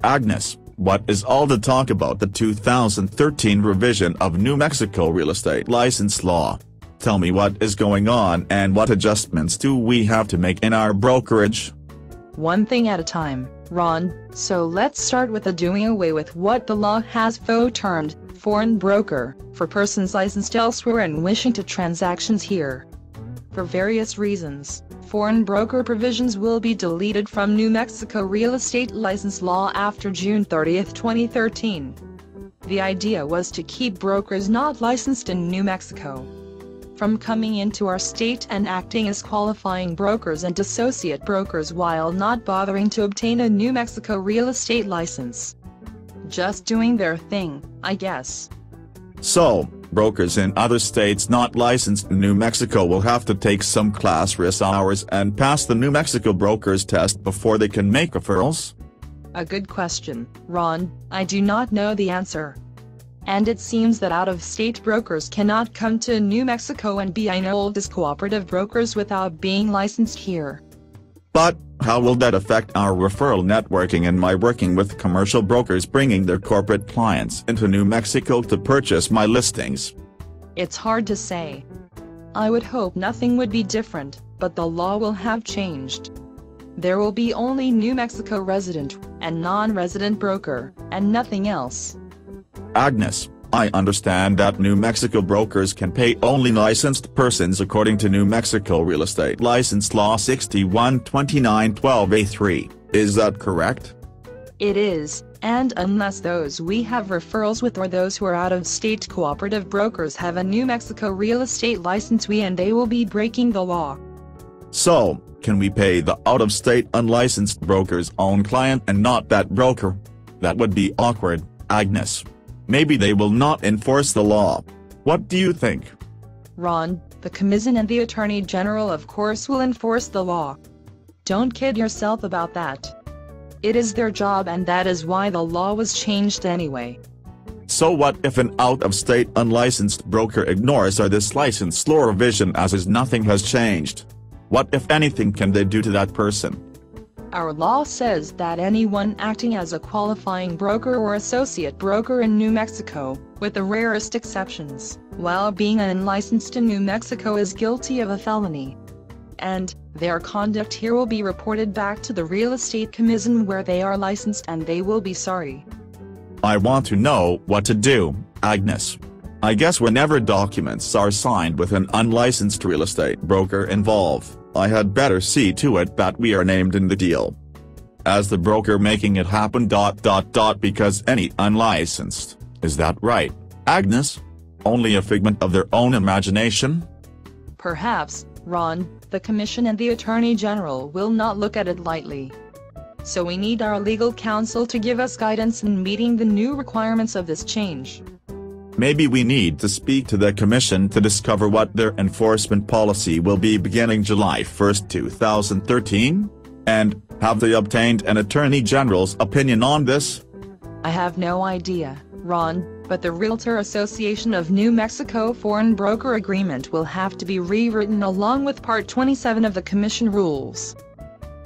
Agnes, what is all the talk about the 2013 revision of New Mexico real estate license law? Tell me what is going on and what adjustments do we have to make in our brokerage? One thing at a time, Ron, so let's start with the doing away with what the law has termed foreign broker, for persons licensed elsewhere and wishing to transactions here. For various reasons, foreign broker provisions will be deleted from New Mexico real estate license law after June 30, 2013. The idea was to keep brokers not licensed in New Mexico from coming into our state and acting as qualifying brokers and associate brokers while not bothering to obtain a New Mexico real estate license. Just doing their thing, I guess. So, brokers in other states not licensed in New Mexico will have to take some class risk hours and pass the New Mexico broker's test before they can make referrals? A good question, Ron. I do not know the answer. And it seems that out-of-state brokers cannot come to New Mexico and be enrolled as cooperative brokers without being licensed here. But, how will that affect our referral networking and my working with commercial brokers bringing their corporate clients into New Mexico to purchase my listings? It's hard to say. I would hope nothing would be different, but the law will have changed. There will be only New Mexico resident and non-resident broker, and nothing else. Agnes, I understand that New Mexico brokers can pay only licensed persons according to New Mexico Real Estate License Law 612912A3, is that correct? It is, and unless those we have referrals with or those who are out-of-state cooperative brokers have a New Mexico real estate license they will be breaking the law. So, can we pay the out-of-state unlicensed broker's own client and not that broker? That would be awkward, Agnes. Maybe they will not enforce the law. What do you think? Ron, the Commission and the Attorney General of course will enforce the law. Don't kid yourself about that. It is their job and that is why the law was changed anyway. So what if an out-of-state unlicensed broker ignores this license law revision as is nothing has changed? What if anything can they do to that person? Our law says that anyone acting as a qualifying broker or associate broker in New Mexico, with the rarest exceptions, while being unlicensed in New Mexico is guilty of a felony. And, their conduct here will be reported back to the Real Estate Commission where they are licensed and they will be sorry. I want to know what to do, Agnes. I guess whenever documents are signed with an unlicensed real estate broker involved, I had better see to it that we are named in the deal as the broker making it happen. Because any unlicensed, is that right, Agnes? Only a figment of their own imagination? Perhaps, Ron, the Commission and the Attorney General will not look at it lightly. So we need our legal counsel to give us guidance in meeting the new requirements of this change. Maybe we need to speak to the Commission to discover what their enforcement policy will be beginning July 1, 2013? And, have they obtained an Attorney General's opinion on this? I have no idea, Ron, but the Realtor Association of New Mexico Foreign Broker Agreement will have to be rewritten along with Part 27 of the Commission rules.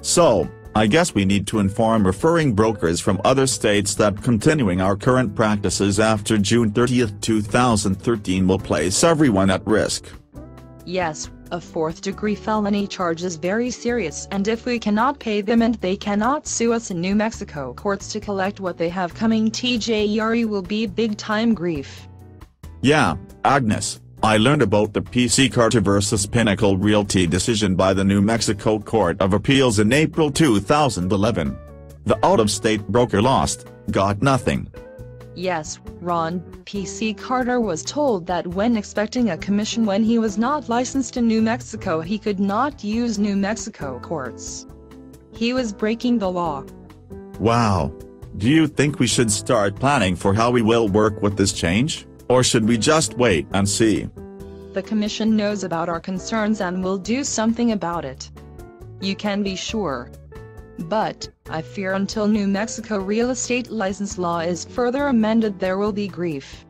So, I guess we need to inform referring brokers from other states that continuing our current practices after June 30, 2013 will place everyone at risk. Yes, a fourth-degree felony charge is very serious and if we cannot pay them and they cannot sue us in New Mexico courts to collect what they have coming TJERE will be big-time grief. Yeah, Agnes. I learned about the PC Carter vs. Pinnacle Realty decision by the New Mexico Court of Appeals in April 2011. The out-of-state broker lost, got nothing. Yes, Ron, PC Carter was told that when expecting a commission when he was not licensed in New Mexico he could not use New Mexico courts. He was breaking the law. Wow. Do you think we should start planning for how we will work with this change? Or should we just wait and see? The Commission knows about our concerns and will do something about it. You can be sure. But, I fear until New Mexico real estate license law is further amended there will be grief.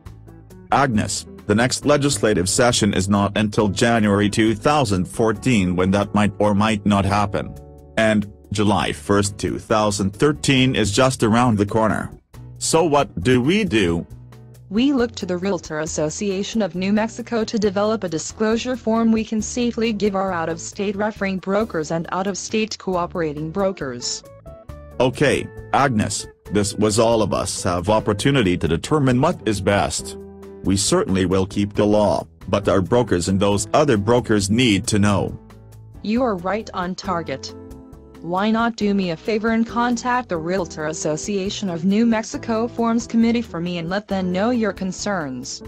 Agnes, the next legislative session is not until January 2014 when that might or might not happen. And, July 1, 2013 is just around the corner. So what do? We look to the Realtor Association of New Mexico to develop a disclosure form we can safely give our out-of-state referring brokers and out-of-state cooperating brokers. Okay, Agnes, this was all of us have opportunity to determine what is best. We certainly will keep the law, but our brokers and those other brokers need to know. You are right on target. Why not do me a favor and contact the Realtor Association of New Mexico Forms Committee for me and let them know your concerns.